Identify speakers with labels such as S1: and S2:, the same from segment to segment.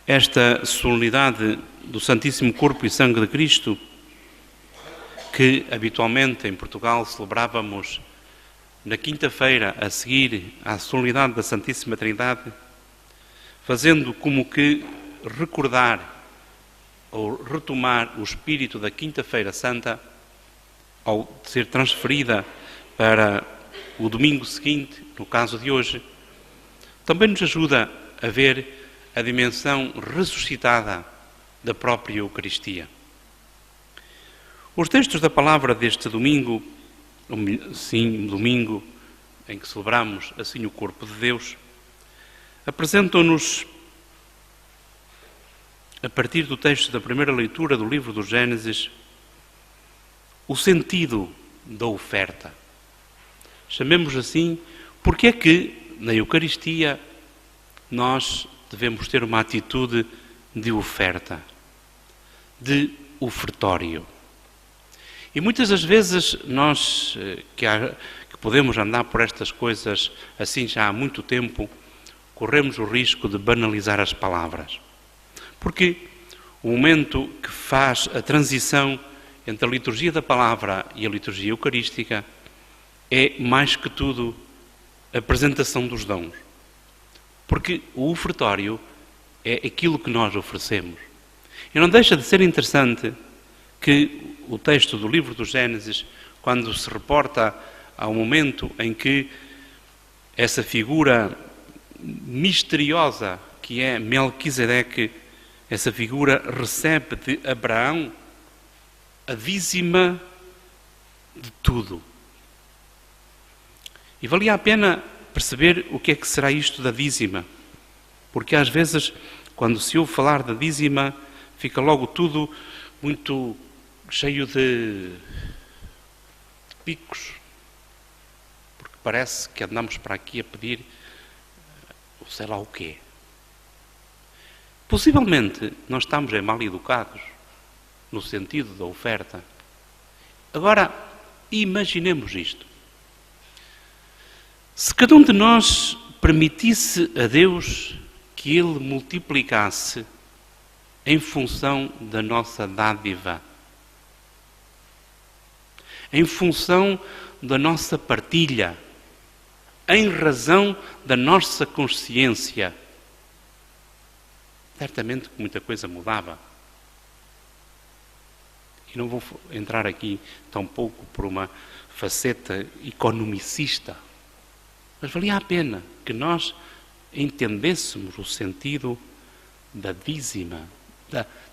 S1: Esta solenidade do Santíssimo Corpo e Sangue de Cristo, que habitualmente em Portugal celebrávamos na quinta-feira a seguir à solenidade da Santíssima Trindade, fazendo como que recordar ou retomar o espírito da Quinta-feira Santa, ao ser transferida para o domingo seguinte, no caso de hoje, também nos ajuda a ver a dimensão ressuscitada da própria Eucaristia. Os textos da palavra deste domingo, sim, domingo em que celebramos assim o corpo de Deus, apresentam-nos, a partir do texto da primeira leitura do livro do Gênesis, o sentido da oferta. Chamemos assim, porque é que na Eucaristia nós devemos ter uma atitude de oferta, de ofertório. E muitas das vezes nós, que podemos andar por estas coisas assim já há muito tempo, corremos o risco de banalizar as palavras. Porque o momento que faz a transição entre a liturgia da palavra e a liturgia eucarística é, mais que tudo, a apresentação dos dons. Porque o ofertório é aquilo que nós oferecemos. E não deixa de ser interessante que o texto do livro do Gênesis, quando se reporta ao momento em que essa figura misteriosa que é Melquisedeque, essa figura recebe de Abraão a dízima de tudo. E valia a pena perceber o que é que será isto da dízima, porque às vezes, quando se ouve falar da dízima, fica logo tudo muito cheio de picos, porque parece que andamos para aqui a pedir sei lá o quê. Possivelmente nós estamos mal educados no sentido da oferta. Agora, imaginemos isto. Se cada um de nós permitisse a Deus que Ele multiplicasse em função da nossa dádiva, em função da nossa partilha, em razão da nossa consciência, certamente que muita coisa mudava. E não vou entrar aqui tampouco por uma faceta economicista, mas valia a pena que nós entendêssemos o sentido da dízima,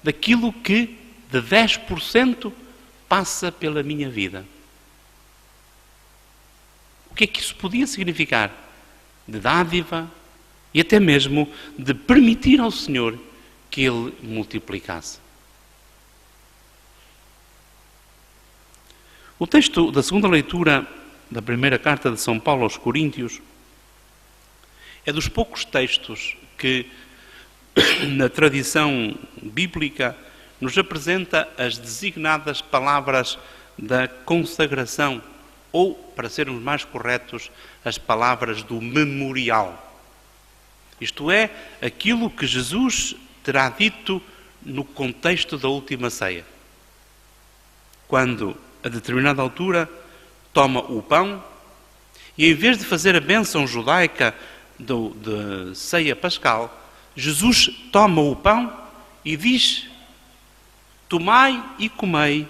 S1: daquilo que de 10% passa pela minha vida. O que é que isso podia significar? De dádiva e até mesmo de permitir ao Senhor que Ele multiplicasse. O texto da segunda leitura da primeira carta de São Paulo aos Coríntios é dos poucos textos que, na tradição bíblica, nos apresenta as designadas palavras da consagração, ou, para sermos mais corretos, as palavras do memorial. Isto é, aquilo que Jesus terá dito no contexto da última ceia. Quando, a determinada altura, toma o pão e, em vez de fazer a bênção judaica de ceia pascal, Jesus toma o pão e diz: tomai e comei,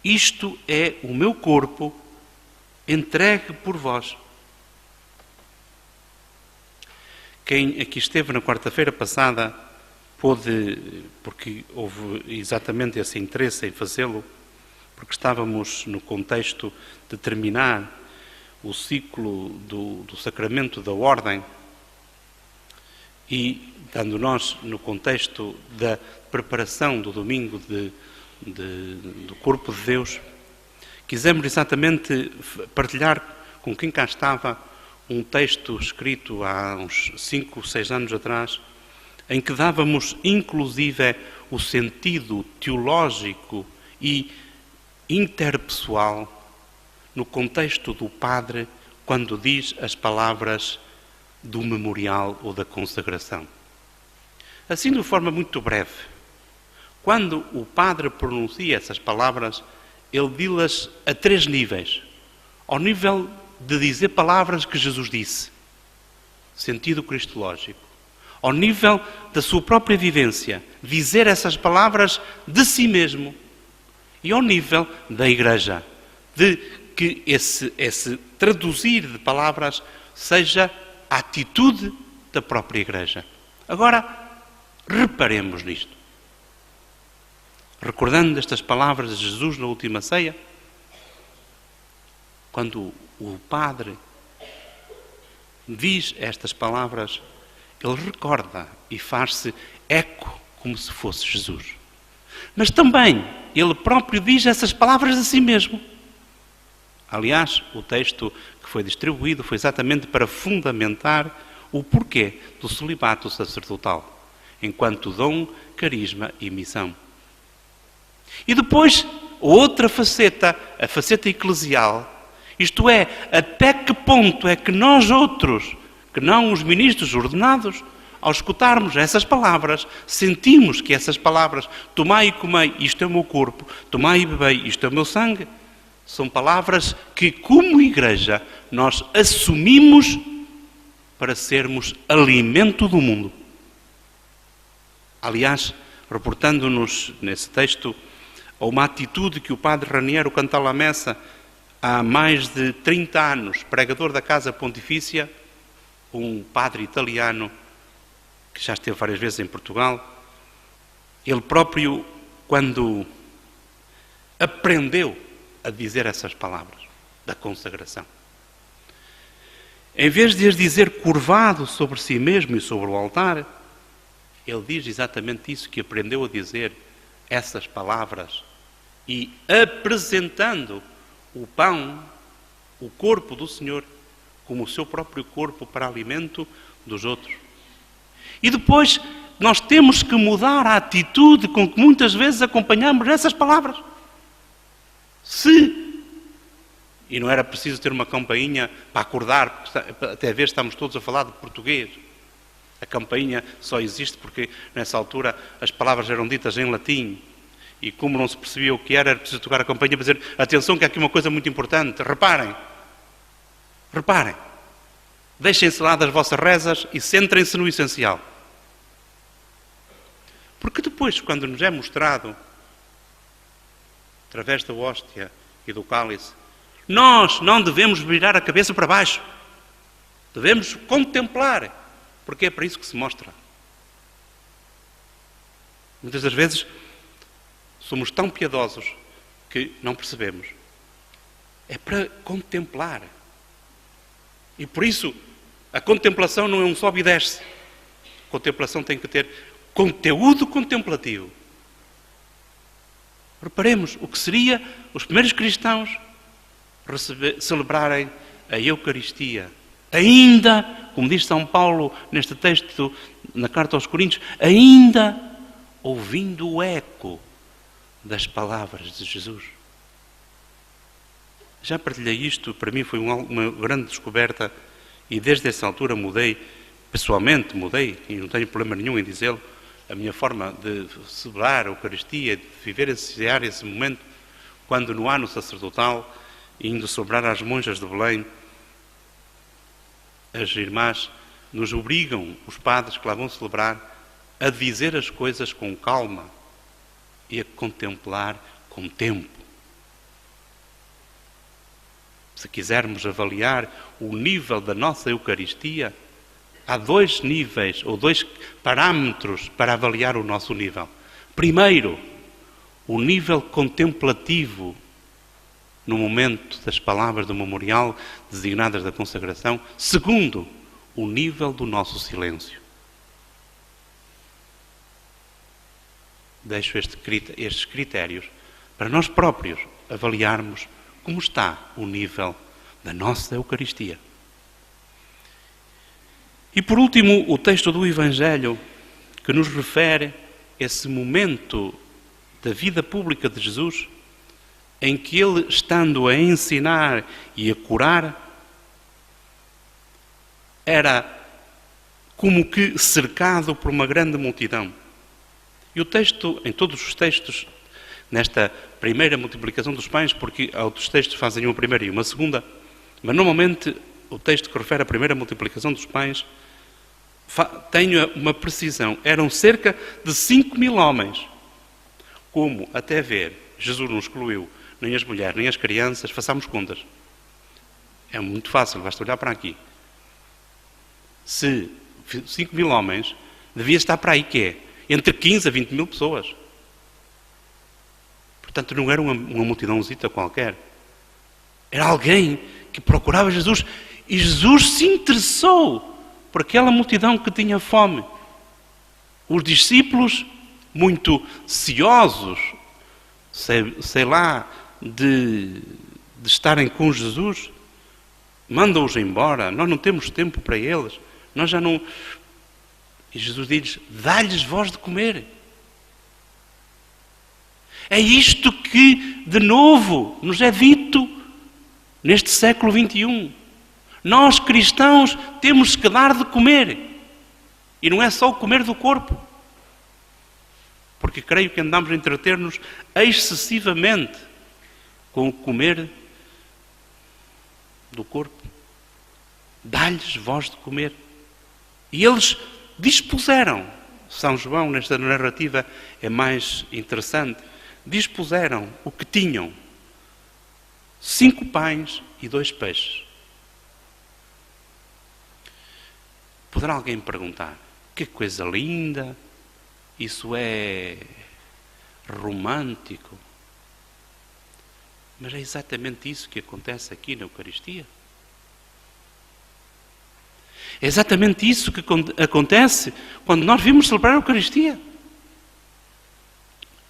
S1: isto é o meu corpo, entregue por vós. Quem aqui esteve na quarta-feira passada pôde, porque houve exatamente esse interesse em fazê-lo, porque estávamos no contexto de terminar o ciclo do sacramento da ordem e, dando nós no contexto da preparação do domingo do corpo de Deus, quisemos exatamente partilhar com quem cá estava um texto escrito há uns 5, 6 anos atrás, em que dávamos inclusive o sentido teológico e interpessoal no contexto do Padre quando diz as palavras do memorial ou da consagração. Assim, de forma muito breve, quando o padre pronuncia essas palavras, ele diz-las a 3 níveis. Ao nível de dizer palavras que Jesus disse, sentido cristológico. Ao nível da sua própria vivência, dizer essas palavras de si mesmo. E ao nível da Igreja, de que esse traduzir de palavras seja a atitude da própria Igreja. Agora, reparemos nisto. Recordando estas palavras de Jesus na última ceia, quando o Padre diz estas palavras, ele recorda e faz-se eco como se fosse Jesus. Mas também ele próprio diz essas palavras a si mesmo. Aliás, o texto que foi distribuído foi exatamente para fundamentar o porquê do celibato sacerdotal, enquanto dom, carisma e missão. E depois, outra faceta, a faceta eclesial, isto é, até que ponto é que nós outros, que não os ministros ordenados, ao escutarmos essas palavras, sentimos que essas palavras, tomai e comei, isto é o meu corpo, tomai e bebei, isto é o meu sangue, são palavras que, como Igreja, nós assumimos para sermos alimento do mundo. Aliás, reportando-nos nesse texto a uma atitude que o padre Raniero Cantalamessa, há mais de 30 anos, pregador da Casa Pontifícia, um padre italiano que já esteve várias vezes em Portugal, ele próprio, quando aprendeu a dizer essas palavras da consagração, em vez de as dizer curvado sobre si mesmo e sobre o altar, ele diz exatamente isso, que aprendeu a dizer essas palavras e apresentando o pão, o corpo do Senhor, como o seu próprio corpo para alimento dos outros. E depois nós temos que mudar a atitude com que muitas vezes acompanhamos essas palavras. E não era preciso ter uma campainha para acordar, porque até a vez estamos todos a falar de português. A campainha só existe porque nessa altura as palavras eram ditas em latim. E como não se percebia o que era preciso tocar a campainha para dizer, atenção que há aqui uma coisa muito importante, reparem. Deixem-se lá das vossas rezas e centrem-se no essencial. Porque depois, quando nos é mostrado, através da hóstia e do cálice, nós não devemos virar a cabeça para baixo. Devemos contemplar, porque é para isso que se mostra. Muitas das vezes somos tão piedosos que não percebemos. É para contemplar. E por isso, a contemplação não é um sobe e desce. A contemplação tem que ter conteúdo contemplativo. Reparemos o que seria os primeiros cristãos celebrarem a Eucaristia. Ainda, como diz São Paulo neste texto, na carta aos Coríntios, ainda ouvindo o eco das palavras de Jesus. Já partilhei isto, para mim foi uma grande descoberta e desde essa altura pessoalmente mudei, e não tenho problema nenhum em dizê-lo, a minha forma de celebrar a Eucaristia, de viver esse momento, quando no ano sacerdotal, indo celebrar às monjas de Belém, as irmãs nos obrigam, os padres que lá vão celebrar, a dizer as coisas com calma e a contemplar com tempo. Se quisermos avaliar o nível da nossa Eucaristia, há 2 níveis ou 2 parâmetros para avaliar o nosso nível. Primeiro, o nível contemplativo no momento das palavras do memorial designadas da consagração. Segundo, o nível do nosso silêncio. Deixo estes critérios para nós próprios avaliarmos como está o nível da nossa Eucaristia. E por último, o texto do Evangelho que nos refere esse momento da vida pública de Jesus, em que ele, estando a ensinar e a curar, era como que cercado por uma grande multidão. E o texto, em todos os textos, nesta primeira multiplicação dos pães, porque outros textos fazem uma primeira e uma segunda, mas normalmente o texto que refere à primeira multiplicação dos pães tem uma precisão. Eram cerca de 5.000 homens. Como, até ver, Jesus não excluiu nem as mulheres, nem as crianças, façamos contas. É muito fácil, basta olhar para aqui. Se 5.000 homens, devia estar para aí que é entre 15 a 20.000 pessoas. Portanto, não era uma multidãozita qualquer. Era alguém que procurava Jesus. E Jesus se interessou por aquela multidão que tinha fome. Os discípulos, muito ciosos, sei lá, de estarem com Jesus, mandam-os embora. Nós não temos tempo para eles. Nós já não... E Jesus diz: dá-lhes vós de comer. É isto que, de novo, nos é dito neste século XXI. Nós, cristãos, temos que dar de comer. E não é só o comer do corpo. Porque creio que andamos a entreter-nos excessivamente com o comer do corpo. Dá-lhes vós de comer. E eles dispuseram. São João, nesta narrativa, é mais interessante. Dispuseram o que tinham: 5 pães e 2 peixes. Poderá alguém perguntar: que coisa linda, isso é romântico. Mas é exatamente isso que acontece aqui na Eucaristia. É exatamente isso que acontece quando nós vimos celebrar a Eucaristia.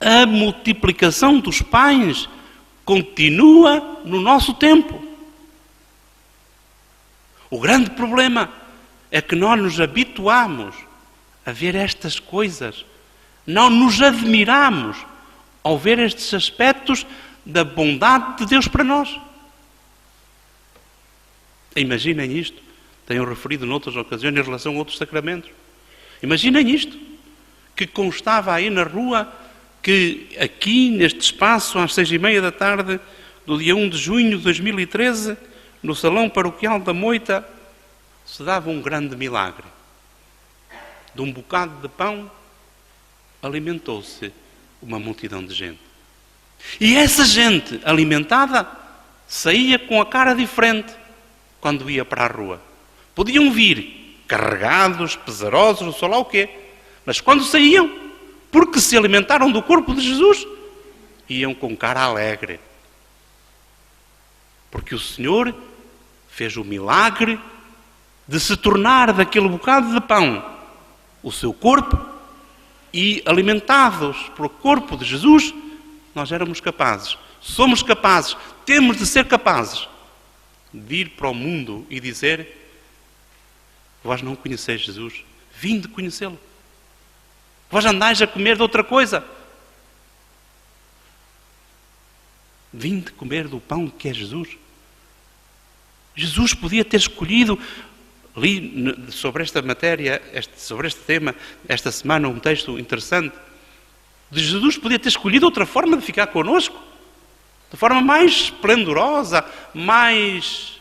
S1: A multiplicação dos pães continua no nosso tempo. O grande problema é que nós nos habituamos a ver estas coisas. Não nos admiramos ao ver estes aspectos da bondade de Deus para nós. Imaginem isto. Tenho referido noutras ocasiões em relação a outros sacramentos. Imaginem isto, que constava aí na rua, que aqui neste espaço, às 6:30 da tarde, do dia 1 de junho de 2013, no Salão Paroquial da Moita, se dava um grande milagre. De um bocado de pão, alimentou-se uma multidão de gente. E essa gente alimentada saía com a cara diferente quando ia para a rua. Podiam vir carregados, pesarosos, sei lá o quê. Mas quando saíam, porque se alimentaram do corpo de Jesus, iam com cara alegre. Porque o Senhor fez o milagre de se tornar daquele bocado de pão o seu corpo, e alimentados pelo corpo de Jesus, nós éramos capazes, somos capazes, temos de ser capazes de ir para o mundo e dizer: vós não conheceis Jesus, vim de conhecê-lo. Vós andais a comer de outra coisa. Vim de comer do pão que é Jesus. Jesus podia ter escolhido, li sobre esta matéria, sobre este tema, esta semana, um texto interessante. Jesus podia ter escolhido outra forma de ficar connosco, de forma mais esplendorosa, mais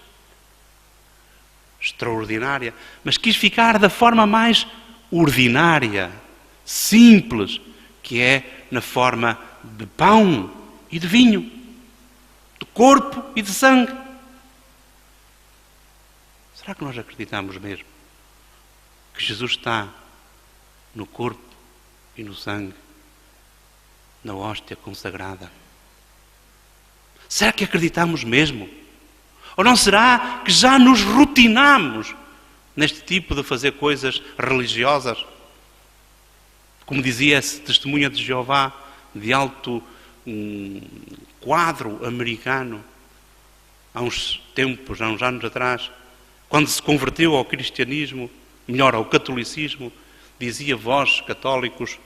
S1: extraordinária, mas quis ficar da forma mais ordinária, simples, que é na forma de pão e de vinho, de corpo e de sangue. Será que nós acreditamos mesmo que Jesus está no corpo e no sangue, na hóstia consagrada? Será que acreditamos mesmo? Ou não será que já nos rotinamos neste tipo de fazer coisas religiosas? Como dizia esse testemunha de Jeová, de alto quadro americano, há uns tempos, há uns anos atrás, quando se converteu ao cristianismo, melhor, ao catolicismo, dizia: vós, católicos,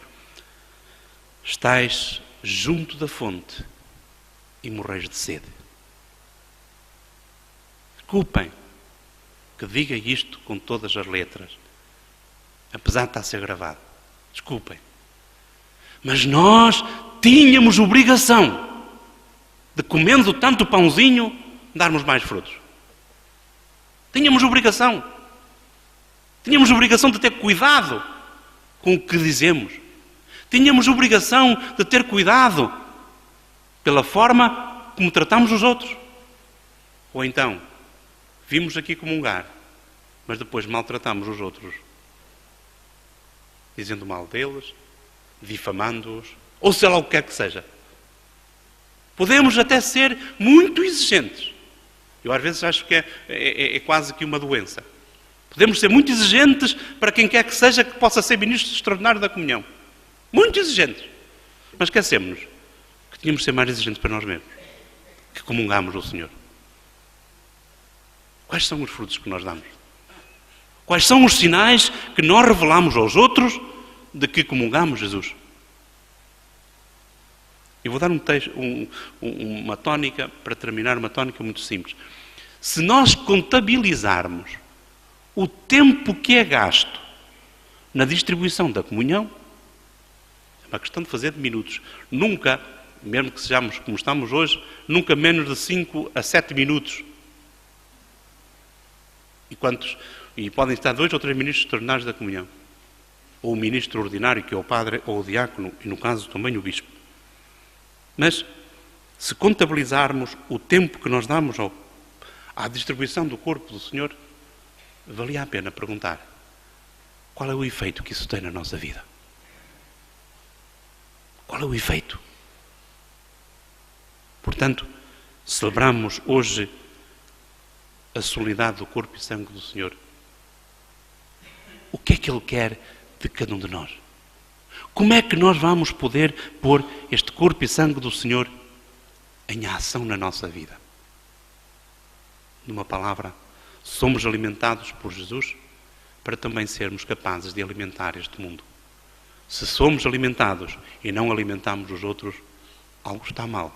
S1: estáis junto da fonte e morreis de sede. Desculpem que diga isto com todas as letras, apesar de estar a ser gravado. Desculpem. Mas nós tínhamos obrigação de, comendo tanto pãozinho, darmos mais frutos. Tínhamos obrigação. Tínhamos obrigação de ter cuidado com o que dizemos. Tínhamos obrigação de ter cuidado pela forma como tratamos os outros. Ou então, vimos aqui comungar, mas depois maltratamos os outros, dizendo mal deles, difamando-os, ou sei lá o que quer que seja. Podemos até ser muito exigentes. Eu às vezes acho que é quase que uma doença. Podemos ser muito exigentes para quem quer que seja que possa ser ministro extraordinário da comunhão. Muito exigentes. Mas esquecemos-nos que tínhamos de ser mais exigentes para nós mesmos. Que comungamos o Senhor. Quais são os frutos que nós damos? Quais são os sinais que nós revelamos aos outros de que comungamos Jesus? Eu vou dar uma tónica, para terminar, uma tónica muito simples. Se nós contabilizarmos o tempo que é gasto na distribuição da comunhão, é uma questão de fazer de minutos. Nunca, mesmo que sejamos como estamos hoje, nunca menos de 5 a 7 minutos. E podem estar 2 ou 3 ministros extraordinários da comunhão. Ou o ministro ordinário, que é o padre, ou o diácono, e no caso também o bispo. Mas, se contabilizarmos o tempo que nós damos à distribuição do corpo do Senhor, valia a pena perguntar: qual é o efeito que isso tem na nossa vida? Qual é o efeito? Portanto, celebramos hoje a solenidade do corpo e sangue do Senhor. O que é que Ele quer de cada um de nós? Como é que nós vamos poder pôr este corpo e sangue do Senhor em ação na nossa vida? Numa palavra, somos alimentados por Jesus para também sermos capazes de alimentar este mundo. Se somos alimentados e não alimentamos os outros, algo está mal.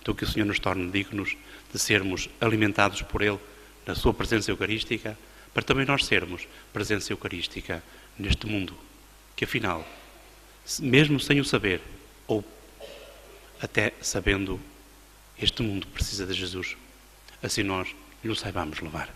S1: Então que o Senhor nos torne dignos de sermos alimentados por Ele na sua presença eucarística, para também nós sermos presença eucarística neste mundo, que afinal, mesmo sem o saber, ou até sabendo, este mundo precisa de Jesus. Assim nós lhe saibamos levar.